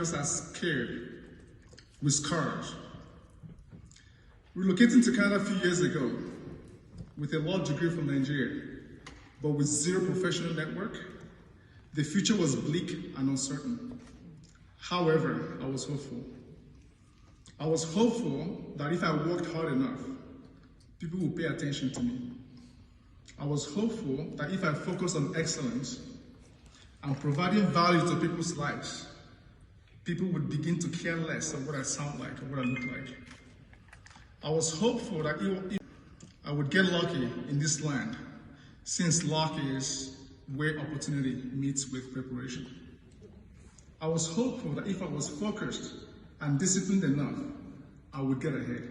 Americans are scared with courage. Relocating to Canada a few years ago with a law degree from Nigeria, but with zero professional network, the future was bleak and uncertain. However, I was hopeful. I was hopeful that if I worked hard enough, people would pay attention to me. I was hopeful that if I focused on excellence and providing value to people's lives, people would begin to care less of what I sound like or what I look like. I was hopeful that I would get lucky in this land, since luck is where opportunity meets with preparation. I was hopeful that if I was focused and disciplined enough, I would get ahead.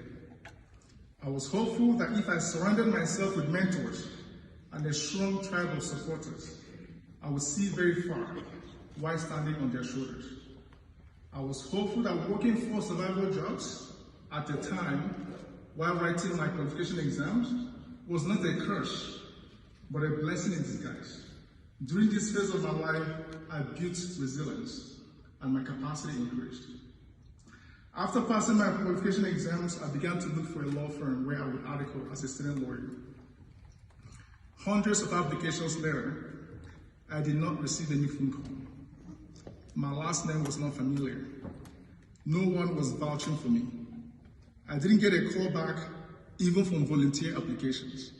I was hopeful that if I surrounded myself with mentors and a strong tribe of supporters, I would see very far while standing on their shoulders. I was hopeful that working for survival jobs at the time while writing my qualification exams was not a curse, but a blessing in disguise. During this phase of my life, I built resilience and my capacity increased. After passing my qualification exams, I began to look for a law firm where I would article as a student lawyer. Hundreds of applications later, I did not receive any phone call. My last name was not familiar. No one was vouching for me. I didn't get a call back even from volunteer applications.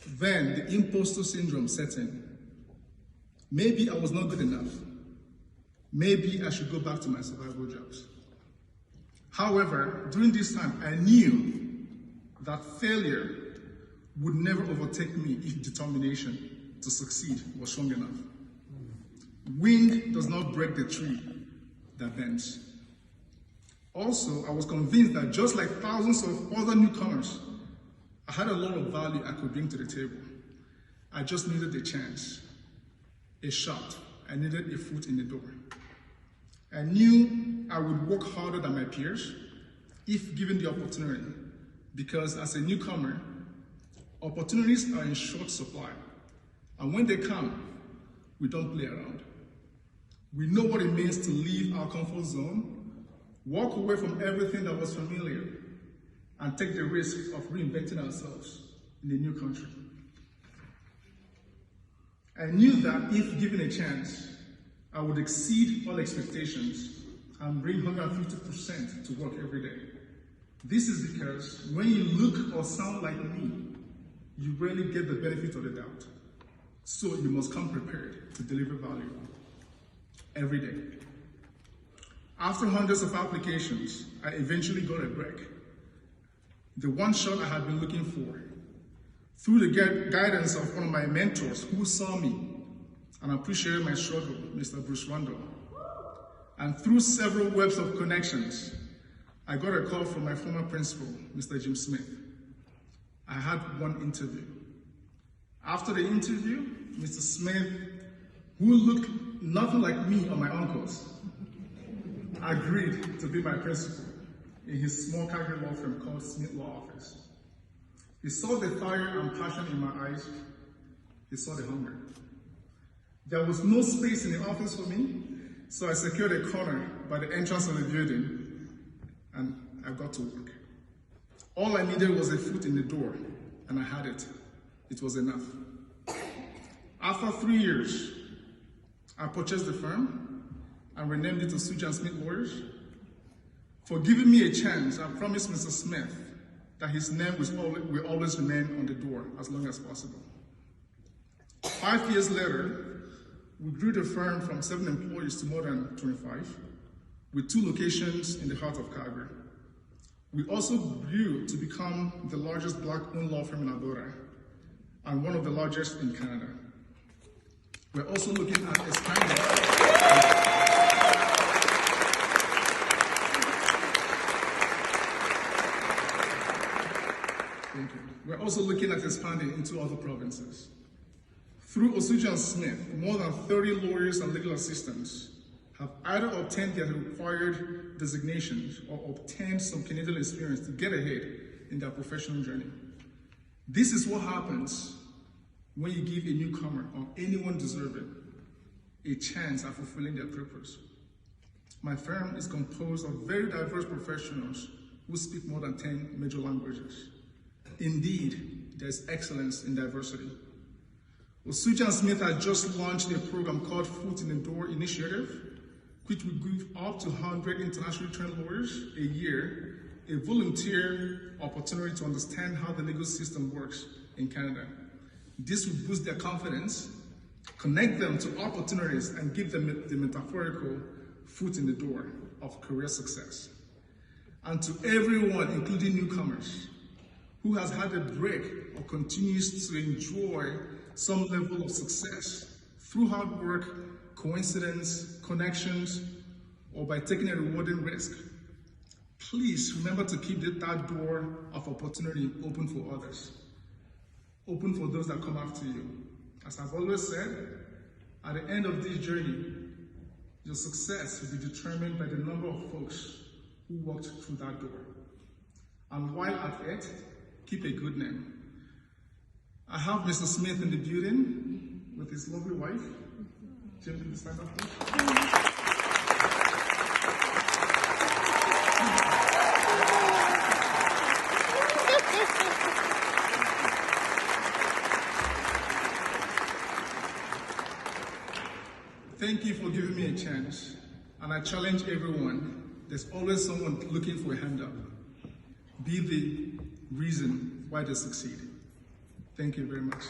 Then the imposter syndrome set in. Maybe I was not good enough. Maybe I should go back to my survival jobs. However, during this time, I knew that failure would never overtake me if determination to succeed was strong enough. Wind does not break the tree that bends. Also, I was convinced that just like thousands of other newcomers, I had a lot of value I could bring to the table. I just needed a chance, a shot. I needed a foot in the door. I knew I would work harder than my peers if given the opportunity, because as a newcomer, opportunities are in short supply. And when they come, we don't play around. We know what it means to leave our comfort zone, walk away from everything that was familiar, and take the risk of reinventing ourselves in a new country. I knew that if given a chance, I would exceed all expectations and bring 150% to work every day. This is because when you look or sound like me, you rarely get the benefit of the doubt. So you must come prepared to deliver value every day. After hundreds of applications, I eventually got a break. The one shot I had been looking for. Through the guidance of one of my mentors who saw me and appreciated my struggle, Mr. Bruce Rundle. And through several webs of connections, I got a call from my former principal, Mr. Jim Smith. I had one interview. After the interview, Mr. Smith, who looked nothing like me or my uncles, agreed to be my principal in his small Calgary law firm called Smith Law Office. He saw the fire and passion in my eyes. He saw the hunger. There was no space in the office for me, so I secured a corner by the entrance of the building, and I got to work. All I needed was a foot in the door, and I had it. It was enough. After 3 years, I purchased the firm and renamed it to Osuji and Smith Lawyers. For giving me a chance, I promised Mr. Smith that his name will always remain on the door as long as possible. 5 years later, we grew the firm from 7 employees to more than 25, with 2 locations in the heart of Calgary. We also grew to become the largest Black-owned law firm in Alberta and one of the largest in Canada. We're also looking at expanding. Thank you. We're also looking at expanding into other provinces. Through Osuji and Smith, more than 30 lawyers and legal assistants have either obtained their required designations or obtained some Canadian experience to get ahead in their professional journey. This is what happens when you give a newcomer or anyone deserving a chance at fulfilling their purpose. My firm is composed of very diverse professionals who speak more than 10 major languages. Indeed, there's excellence in diversity. Osuji and Smith had just launched a program called Foot in the Door Initiative, which will give up to 100 internationally trained lawyers a year a volunteer opportunity to understand how the legal system works in Canada. This will boost their confidence, connect them to opportunities, and give them the metaphorical foot in the door of career success. And to everyone, including newcomers, who has had a break or continues to enjoy some level of success through hard work, coincidence, connections, or by taking a rewarding risk, please remember to keep that door of opportunity open for others, open for those that come after you. As I've always said, at the end of this journey, your success will be determined by the number of folks who walked through that door. And while at it, keep a good name. I have Mr. Smith in the building with his lovely wife. Jim, can you stand up, please? Thank you for giving me a chance, and I challenge everyone, there's always someone looking for a hand up. Be the reason why they succeed. Thank you very much.